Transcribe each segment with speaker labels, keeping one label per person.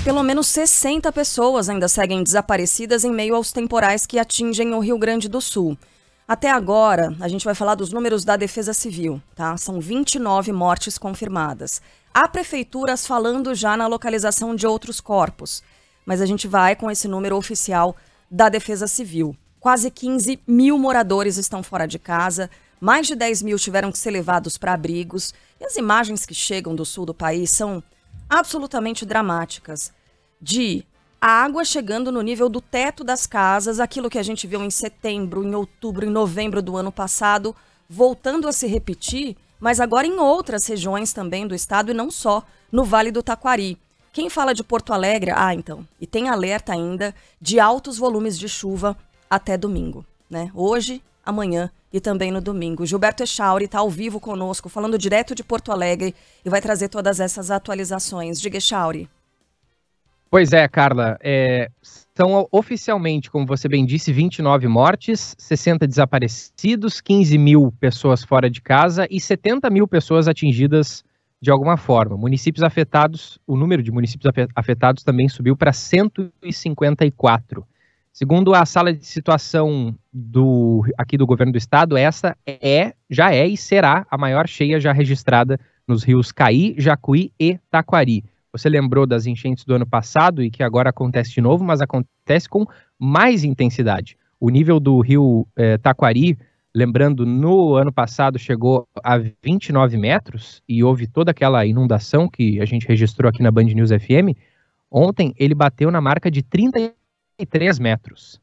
Speaker 1: Pelo menos 60 pessoas ainda seguem desaparecidas em meio aos temporais que atingem o Rio Grande do Sul. Até agora, a gente vai falar dos números da Defesa Civil, tá? São 29 mortes confirmadas. Há prefeituras falando já na localização de outros corpos, mas a gente vai com esse número oficial da Defesa Civil. Quase 15 mil moradores estão fora de casa, mais de 10 mil tiveram que ser levados para abrigos, e as imagens que chegam do sul do país são absolutamente dramáticas, de água chegando no nível do teto das casas, aquilo que a gente viu em setembro, em outubro, em novembro do ano passado, voltando a se repetir, mas agora em outras regiões também do estado e não só no Vale do Taquari. Quem fala de Porto Alegre, e tem alerta ainda de altos volumes de chuva até domingo, né? Hoje, amanhã e também no domingo. Gilberto Echauri está ao vivo conosco, falando direto de Porto Alegre e vai trazer todas essas atualizações. Diga, Echauri.
Speaker 2: Pois é, Carla, são oficialmente, como você bem disse, 29 mortes, 60 desaparecidos, 15 mil pessoas fora de casa e 70 mil pessoas atingidas de alguma forma. Municípios afetados, o número de municípios afetados também subiu para 154. Segundo a sala de situação aqui do governo do estado, essa já é e será a maior cheia já registrada nos rios Caí, Jacuí e Taquari. Você lembrou das enchentes do ano passado e que agora acontece de novo, mas acontece com mais intensidade. O nível do rio Taquari, lembrando, no ano passado chegou a 29 metros e houve toda aquela inundação que a gente registrou aqui na Band News FM. Ontem ele bateu na marca de 33 metros.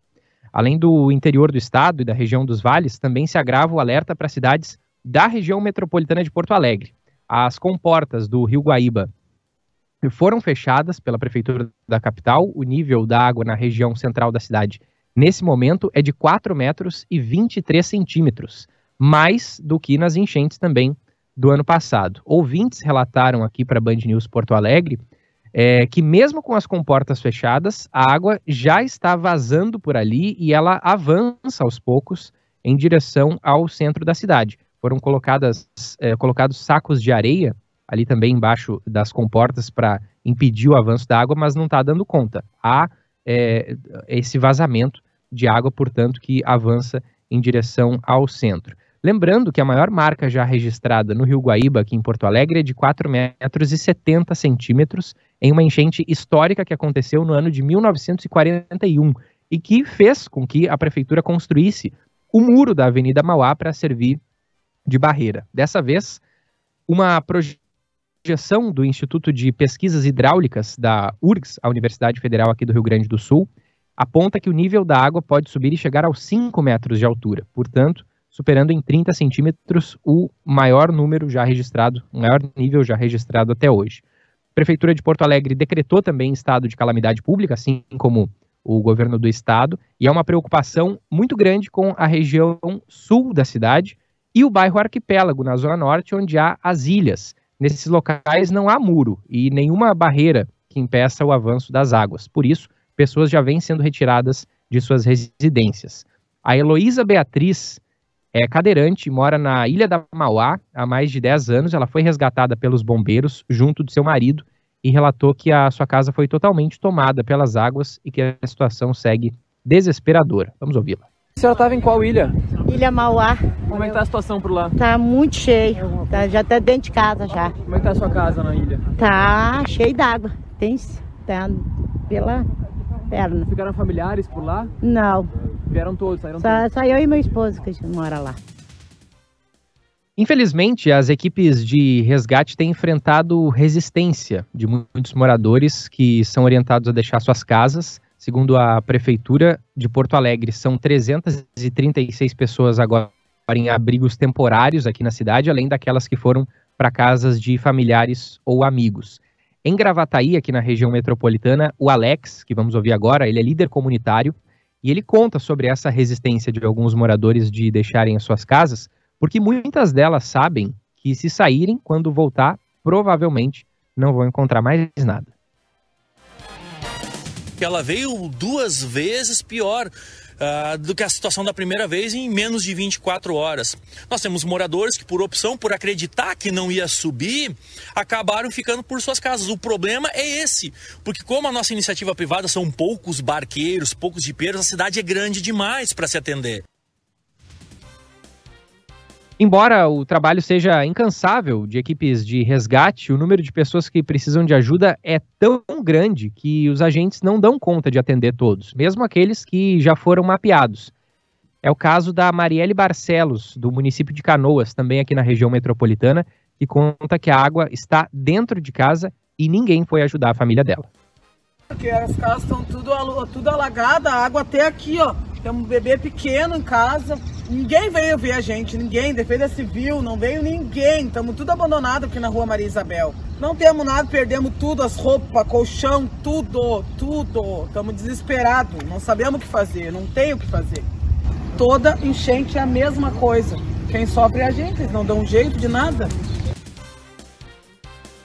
Speaker 2: Além do interior do estado e da região dos vales, também se agrava o alerta para cidades da região metropolitana de Porto Alegre. As comportas do Rio Guaíba foram fechadas pela prefeitura da capital. O nível da água na região central da cidade, nesse momento, é de 4 metros e 23 centímetros, mais do que nas enchentes também do ano passado. Ouvintes relataram aqui para a Band News Porto Alegre que mesmo com as comportas fechadas, a água já está vazando por ali e ela avança aos poucos em direção ao centro da cidade. Foram colocados sacos de areia ali também embaixo das comportas para impedir o avanço da água, mas não está dando conta. Há esse vazamento de água, portanto, que avança em direção ao centro. Lembrando que a maior marca já registrada no Rio Guaíba, aqui em Porto Alegre, é de 4 metros e 70 centímetros, em uma enchente histórica que aconteceu no ano de 1941 e que fez com que a prefeitura construísse o muro da Avenida Mauá para servir de barreira. Dessa vez, uma projeção do Instituto de Pesquisas Hidráulicas da URGS, a Universidade Federal aqui do Rio Grande do Sul, aponta que o nível da água pode subir e chegar aos 5 metros de altura, portanto, superando em 30 centímetros o maior nível já registrado até hoje. A Prefeitura de Porto Alegre decretou também estado de calamidade pública, assim como o governo do estado, e é uma preocupação muito grande com a região sul da cidade e o bairro Arquipélago, na Zona Norte, onde há as ilhas. Nesses locais não há muro e nenhuma barreira que impeça o avanço das águas. Por isso, pessoas já vêm sendo retiradas de suas residências. A Heloísa Beatriz é cadeirante e mora na Ilha da Mauá há mais de 10 anos. Ela foi resgatada pelos bombeiros junto de seu marido e relatou que a sua casa foi totalmente tomada pelas águas e que a situação segue desesperadora. Vamos ouvi-la.
Speaker 3: A senhora estava em qual ilha?
Speaker 4: Ilha Mauá.
Speaker 3: Como é que tá a situação por lá?
Speaker 4: Tá muito cheio, já tá dentro de casa já.
Speaker 3: Como é que tá a sua casa na ilha?
Speaker 4: Tá cheio d'água, tá pela perna.
Speaker 3: Ficaram familiares por lá?
Speaker 4: Não.
Speaker 3: Vieram todos, saíram todos?
Speaker 4: Só eu e meu esposo que mora lá.
Speaker 2: Infelizmente, as equipes de resgate têm enfrentado resistência de muitos moradores que são orientados a deixar suas casas. Segundo a Prefeitura de Porto Alegre, são 336 pessoas agora em abrigos temporários aqui na cidade, além daquelas que foram para casas de familiares ou amigos. Em Gravataí, aqui na região metropolitana, o Alex, que vamos ouvir agora, ele é líder comunitário e ele conta sobre essa resistência de alguns moradores de deixarem as suas casas, porque muitas delas sabem que se saírem, quando voltar, provavelmente não vão encontrar mais nada.
Speaker 5: Ela veio 2 vezes pior. do que a situação da primeira vez em menos de 24 horas. Nós temos moradores que, por opção, por acreditar que não ia subir, acabaram ficando por suas casas. O problema é esse, porque como a nossa iniciativa privada são poucos barqueiros, poucos jipeiros, a cidade é grande demais para se atender.
Speaker 2: Embora o trabalho seja incansável de equipes de resgate, o número de pessoas que precisam de ajuda é tão grande que os agentes não dão conta de atender todos, mesmo aqueles que já foram mapeados. É o caso da Marielle Barcelos, do município de Canoas, também aqui na região metropolitana, que conta que a água está dentro de casa e ninguém foi ajudar a família dela.
Speaker 6: Porque as casas estão tudo alagadas, a água até aqui, ó. Tem um bebê pequeno em casa. Ninguém veio ver a gente, ninguém, Defesa Civil, não veio ninguém. Estamos tudo abandonado aqui na rua Maria Isabel. Não temos nada, perdemos tudo, as roupas, colchão, tudo. Estamos desesperados, não sabemos o que fazer, não tem o que fazer. Toda enchente é a mesma coisa. Quem sofre é a gente, eles não dão jeito de nada.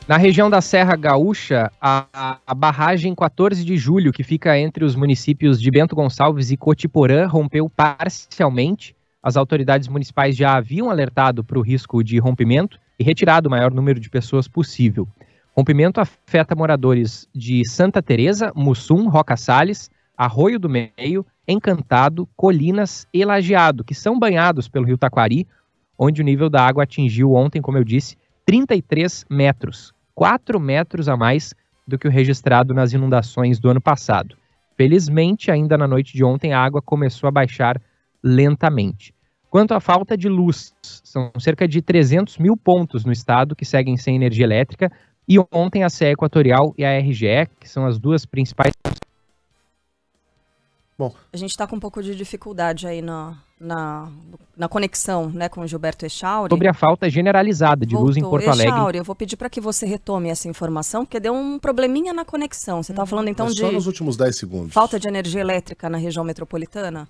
Speaker 2: Na região da Serra Gaúcha, a barragem 14 de julho, que fica entre os municípios de Bento Gonçalves e Cotiporã, rompeu parcialmente. As autoridades municipais já haviam alertado para o risco de rompimento e retirado o maior número de pessoas possível. O rompimento afeta moradores de Santa Teresa, Mussum, Roca Salles, Arroio do Meio, Encantado, Colinas e Lajeado, que são banhados pelo rio Taquari, onde o nível da água atingiu ontem, como eu disse, 33 metros, 4 metros a mais do que o registrado nas inundações do ano passado. Felizmente, ainda na noite de ontem, a água começou a baixar lentamente. Quanto à falta de luz, são cerca de 300 mil pontos no estado que seguem sem energia elétrica, e ontem a CE Equatorial e a RGE, que são as duas principais...
Speaker 1: Bom, a gente está com um pouco de dificuldade aí na conexão, né, com o Gilberto Echauri.
Speaker 2: Sobre a falta generalizada de luz em Porto Alegre.
Speaker 1: Echauri, eu vou pedir para que você retome essa informação, porque deu um probleminha na conexão. Você estava falando então de...
Speaker 7: Só nos últimos 10 segundos.
Speaker 1: Falta de energia elétrica na região metropolitana?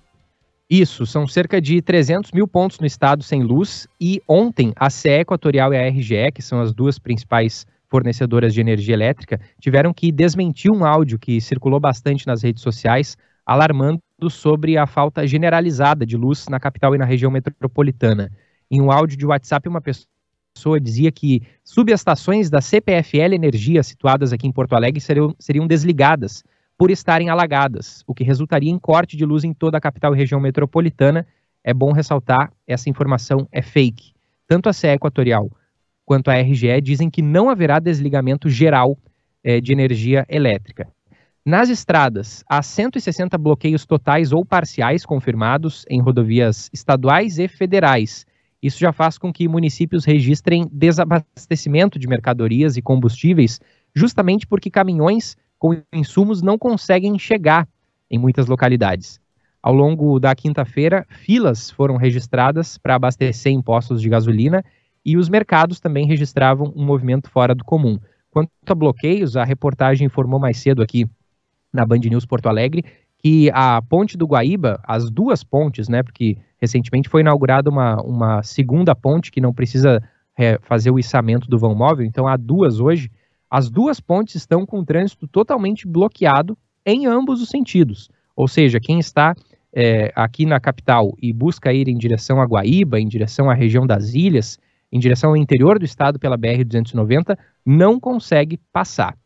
Speaker 2: Isso, são cerca de 300 mil pontos no estado sem luz, e ontem a CE Equatorial e a RGE, que são as duas principais fornecedoras de energia elétrica, tiveram que desmentir um áudio que circulou bastante nas redes sociais, alarmando sobre a falta generalizada de luz na capital e na região metropolitana. Em um áudio de WhatsApp, uma pessoa dizia que subestações da CPFL Energia, situadas aqui em Porto Alegre, seriam desligadas por estarem alagadas, o que resultaria em corte de luz em toda a capital e região metropolitana. É bom ressaltar, essa informação é fake. Tanto a CE Equatorial quanto a RGE dizem que não haverá desligamento geral de energia elétrica. Nas estradas, há 160 bloqueios totais ou parciais confirmados em rodovias estaduais e federais. Isso já faz com que municípios registrem desabastecimento de mercadorias e combustíveis, justamente porque caminhões com insumos não conseguem chegar em muitas localidades. Ao longo da quinta-feira, filas foram registradas para abastecer em postos de gasolina e os mercados também registravam um movimento fora do comum. Quanto a bloqueios, a reportagem informou mais cedo aqui na Band News Porto Alegre que a Ponte do Guaíba, as duas pontes, né, porque recentemente foi inaugurada uma segunda ponte que não precisa fazer o içamento do vão móvel, então há duas hoje. As duas pontes estão com o trânsito totalmente bloqueado em ambos os sentidos. Ou seja, quem está aqui na capital e busca ir em direção a Guaíba, em direção à região das ilhas, em direção ao interior do estado pela BR-290, não consegue passar.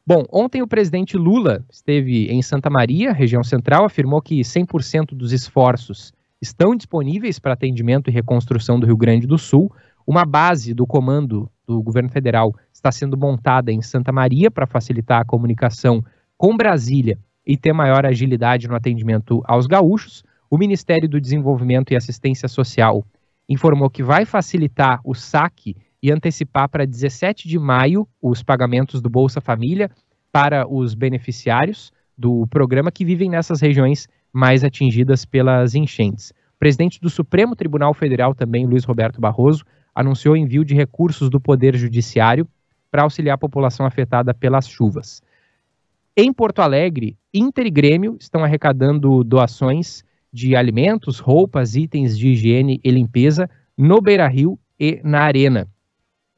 Speaker 2: Bom, ontem o presidente Lula esteve em Santa Maria, região central, afirmou que 100% dos esforços estão disponíveis para atendimento e reconstrução do Rio Grande do Sul. Uma base do comando do governo federal está sendo montada em Santa Maria para facilitar a comunicação com Brasília e ter maior agilidade no atendimento aos gaúchos. O Ministério do Desenvolvimento e Assistência Social informou que vai facilitar o saque e antecipar para 17 de maio os pagamentos do Bolsa Família para os beneficiários do programa que vivem nessas regiões mais atingidas pelas enchentes. O presidente do Supremo Tribunal Federal, também Luiz Roberto Barroso, anunciou o envio de recursos do Poder Judiciário para auxiliar a população afetada pelas chuvas. Em Porto Alegre, Inter e Grêmio estão arrecadando doações de alimentos, roupas, itens de higiene e limpeza no Beira-Rio e na Arena.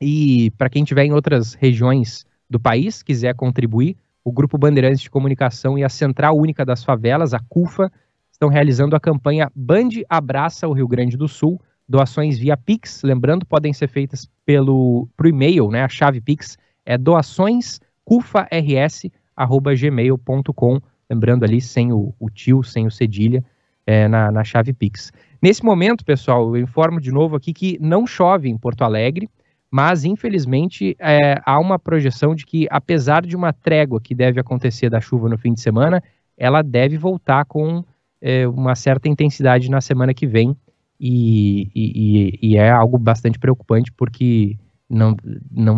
Speaker 2: E para quem estiver em outras regiões do país, quiser contribuir, o Grupo Bandeirantes de Comunicação e a Central Única das Favelas, a CUFA, estão realizando a campanha Band Abraça o Rio Grande do Sul, doações via Pix, lembrando, podem ser feitas pro e-mail, né? A chave Pix é doaçõescufars@gmail.com, lembrando ali sem o tio, sem o cedilha, na chave Pix. Nesse momento, pessoal, eu informo de novo aqui que não chove em Porto Alegre, mas infelizmente há uma projeção de que, apesar de uma trégua que deve acontecer da chuva no fim de semana, ela deve voltar com uma certa intensidade na semana que vem, e é algo bastante preocupante, porque não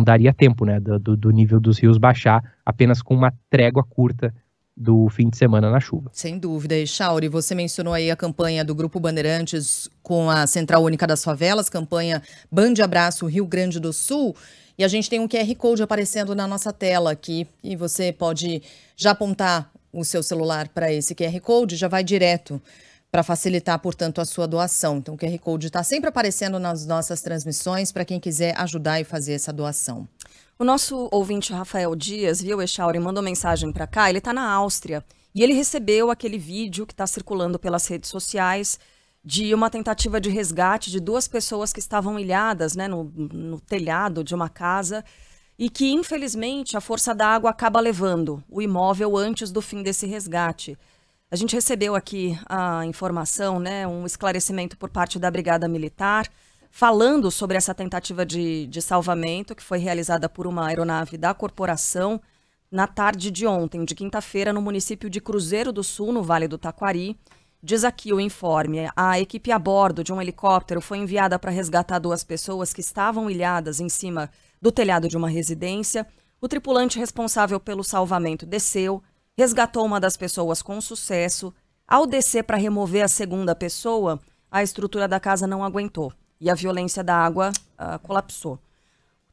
Speaker 2: daria tempo, né, do nível dos rios baixar apenas com uma trégua curta do fim de semana na chuva.
Speaker 1: Sem dúvida. Echauri, você mencionou aí a campanha do Grupo Bandeirantes com a Central Única das Favelas, campanha Band Abraço Rio Grande do Sul, e a gente tem um QR Code aparecendo na nossa tela aqui, e você pode já apontar o seu celular para esse QR Code, já vai direto para facilitar, portanto, a sua doação. Então o QR Code está sempre aparecendo nas nossas transmissões para quem quiser ajudar e fazer essa doação. O nosso ouvinte Rafael Dias, viu, Echauri, mandou mensagem para cá, ele está na Áustria, e ele recebeu aquele vídeo que está circulando pelas redes sociais de uma tentativa de resgate de 2 pessoas que estavam ilhadas, né, no telhado de uma casa, e que, infelizmente, a força da água acaba levando o imóvel antes do fim desse resgate. A gente recebeu aqui a informação, né, um esclarecimento por parte da Brigada Militar, falando sobre essa tentativa de salvamento que foi realizada por uma aeronave da corporação na tarde de ontem, de quinta-feira, no município de Cruzeiro do Sul, no Vale do Taquari. Diz aqui o informe: a equipe a bordo de um helicóptero foi enviada para resgatar 2 pessoas que estavam ilhadas em cima do telhado de uma residência. O tripulante responsável pelo salvamento desceu, resgatou uma das pessoas com sucesso. Ao descer para remover a segunda pessoa, a estrutura da casa não aguentou e a violência da água colapsou. O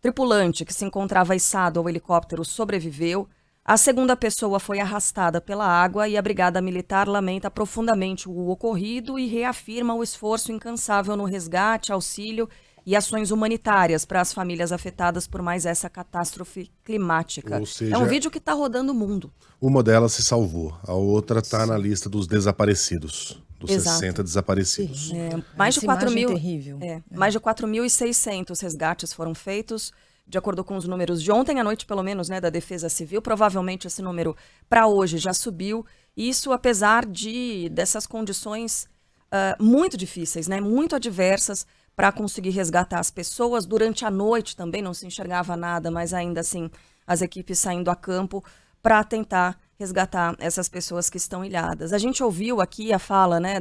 Speaker 1: tripulante, que se encontrava içado ao helicóptero, sobreviveu. A segunda pessoa foi arrastada pela água e a Brigada Militar lamenta profundamente o ocorrido e reafirma o esforço incansável no resgate, auxílio e ações humanitárias para as famílias afetadas por mais essa catástrofe climática.
Speaker 7: Ou seja,
Speaker 1: é um vídeo que está rodando o mundo.
Speaker 7: Uma delas se salvou, a outra está na lista dos desaparecidos, dos 60 desaparecidos.
Speaker 1: Mais de 4.600 resgates foram feitos, de acordo com os números de ontem à noite, pelo menos, né, da Defesa Civil. Provavelmente esse número para hoje já subiu. Isso apesar dessas condições muito difíceis, né, muito adversas, para conseguir resgatar as pessoas. Durante a noite também não se enxergava nada, mas ainda assim as equipes saindo a campo para tentar resgatar essas pessoas que estão ilhadas. A gente ouviu aqui a fala, né,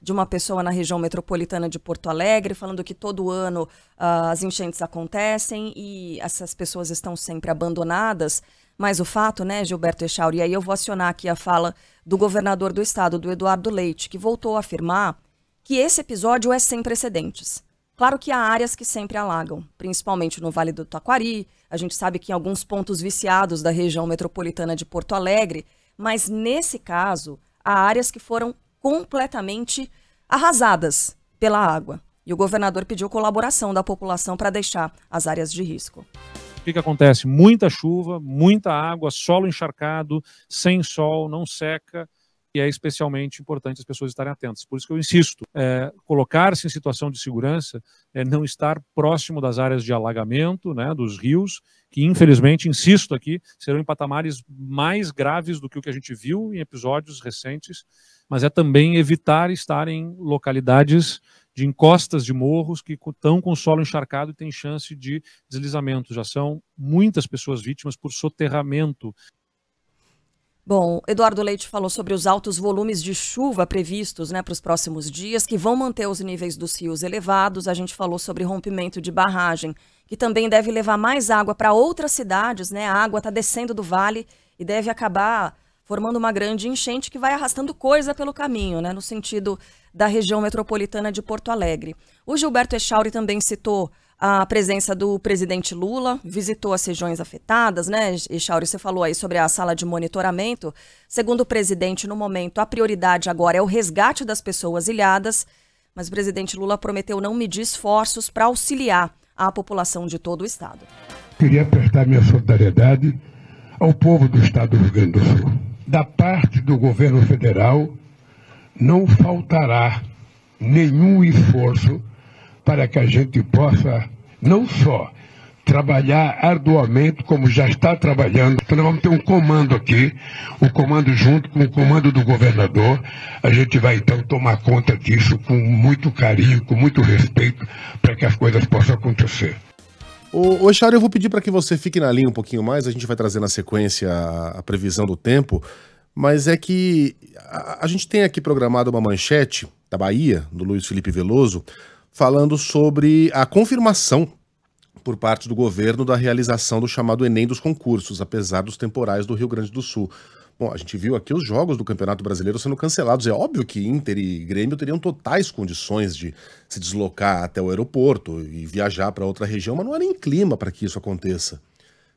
Speaker 1: de uma pessoa na região metropolitana de Porto Alegre, falando que todo ano as enchentes acontecem e essas pessoas estão sempre abandonadas. Mas o fato, né, Gilberto Echauri, e aí eu vou acionar aqui a fala do governador do estado, do Eduardo Leite, que voltou a afirmar que esse episódio é sem precedentes. Claro que há áreas que sempre alagam, principalmente no Vale do Taquari. A gente sabe que em alguns pontos viciados da região metropolitana de Porto Alegre, mas nesse caso, há áreas que foram completamente arrasadas pela água. E o governador pediu colaboração da população para deixar as áreas de risco.
Speaker 8: O que acontece? Muita chuva, muita água, solo encharcado, sem sol, não seca. E é especialmente importante as pessoas estarem atentas. Por isso que eu insisto, colocar-se em situação de segurança, não estar próximo das áreas de alagamento, né, dos rios, que infelizmente, insisto aqui, serão em patamares mais graves do que o que a gente viu em episódios recentes, mas é também evitar estar em localidades de encostas de morros que estão com solo encharcado e tem chance de deslizamento. Já são muitas pessoas vítimas por soterramento.
Speaker 1: Bom, Eduardo Leite falou sobre os altos volumes de chuva previstos, né, para os próximos dias, que vão manter os níveis dos rios elevados. A gente falou sobre rompimento de barragem, que também deve levar mais água para outras cidades, né? A água está descendo do vale e deve acabar formando uma grande enchente que vai arrastando coisa pelo caminho, né, no sentido da região metropolitana de Porto Alegre. O Gilberto Echauri também citou a presença do presidente Lula, visitou as regiões afetadas, né? Echauri, você falou aí sobre a sala de monitoramento. Segundo o presidente, no momento, a prioridade agora é o resgate das pessoas ilhadas, mas o presidente Lula prometeu não medir esforços para auxiliar a população de todo o estado.
Speaker 9: Queria prestar minha solidariedade ao povo do estado do Rio Grande do Sul. Da parte do governo federal, não faltará nenhum esforço para que a gente possa não só trabalhar arduamente, como já está trabalhando. Então nós vamos ter um comando aqui, o comando junto com o comando do governador. A gente vai então tomar conta disso com muito carinho, com muito respeito, para que as coisas possam acontecer.
Speaker 7: Ô, Echauri, eu vou pedir para que você fique na linha um pouquinho mais, a gente vai trazer na sequência a previsão do tempo, mas é que a gente tem aqui programado uma manchete da Bahia, do Luiz Felipe Veloso, falando sobre a confirmação por parte do governo da realização do chamado Enem dos concursos, apesar dos temporais do Rio Grande do Sul. Bom, a gente viu aqui os jogos do Campeonato Brasileiro sendo cancelados. É óbvio que Inter e Grêmio teriam totais condições de se deslocar até o aeroporto e viajar para outra região, mas não há nem clima para que isso aconteça.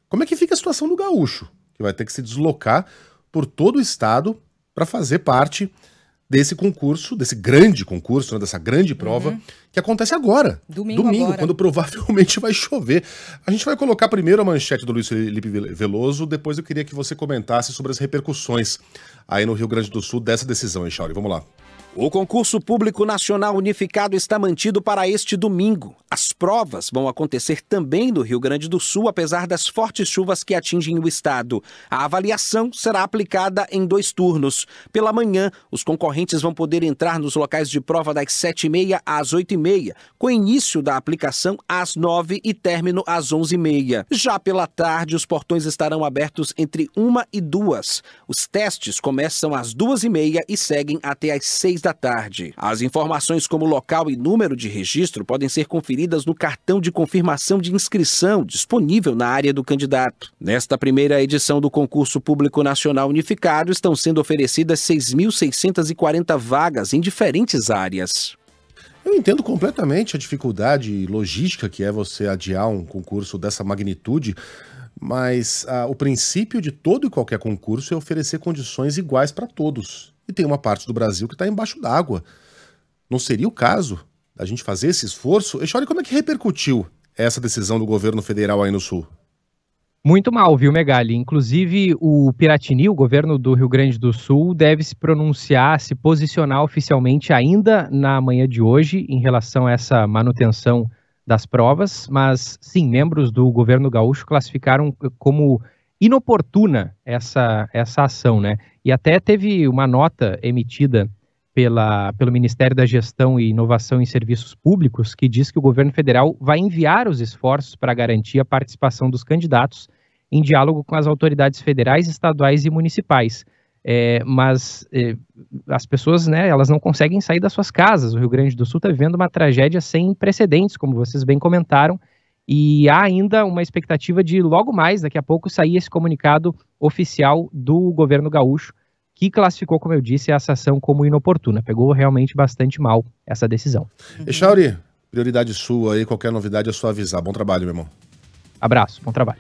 Speaker 7: Como é que fica a situação do gaúcho, que vai ter que se deslocar por todo o estado para fazer parte desse concurso, desse grande concurso, né, dessa grande prova, que acontece agora. Domingo agora. Quando provavelmente vai chover. A gente vai colocar primeiro a manchete do Luiz Felipe Veloso, depois eu queria que você comentasse sobre as repercussões aí no Rio Grande do Sul dessa decisão, Echauri. Vamos lá.
Speaker 10: O concurso público nacional unificado está mantido para este domingo. As provas vão acontecer também no Rio Grande do Sul, apesar das fortes chuvas que atingem o estado. A avaliação será aplicada em 2 turnos. Pela manhã, os concorrentes vão poder entrar nos locais de prova das 7h30 às 8h30, com início da aplicação às 9h e término às 11h30. Já pela tarde, os portões estarão abertos entre 1h e 2h. Os testes começam às 2h30 e seguem até às 6h da tarde. As informações como local e número de registro podem ser conferidas no cartão de confirmação de inscrição disponível na área do candidato. Nesta primeira edição do concurso público nacional unificado, estão sendo oferecidas 6.640 vagas em diferentes áreas.
Speaker 7: Eu entendo completamente a dificuldade logística que é você adiar um concurso dessa magnitude, mas o princípio de todo e qualquer concurso é oferecer condições iguais para todos. E tem uma parte do Brasil que está embaixo d'água. Não seria o caso da gente fazer esse esforço? Echauri, como é que repercutiu essa decisão do governo federal aí no Sul?
Speaker 2: Muito mal, viu, Megali? Inclusive, o Piratini, o governo do Rio Grande do Sul, deve se pronunciar, se posicionar oficialmente ainda na manhã de hoje em relação a essa manutenção das provas, mas sim, membros do governo gaúcho classificaram como inoportuna essa ação, né? E até teve uma nota emitida pelo Ministério da Gestão e Inovação em Serviços Públicos que diz que o governo federal vai enviar os esforços para garantir a participação dos candidatos em diálogo com as autoridades federais, estaduais e municipais. Mas as pessoas, né, elas não conseguem sair das suas casas. O Rio Grande do Sul está vivendo uma tragédia sem precedentes, como vocês bem comentaram, e há ainda uma expectativa de logo mais, daqui a pouco, sair esse comunicado oficial do governo gaúcho, que classificou, como eu disse, essa ação como inoportuna. Pegou realmente bastante mal essa decisão.
Speaker 7: Echauri, prioridade sua aí, qualquer novidade é só avisar. Bom trabalho, meu irmão.
Speaker 2: Abraço, bom trabalho.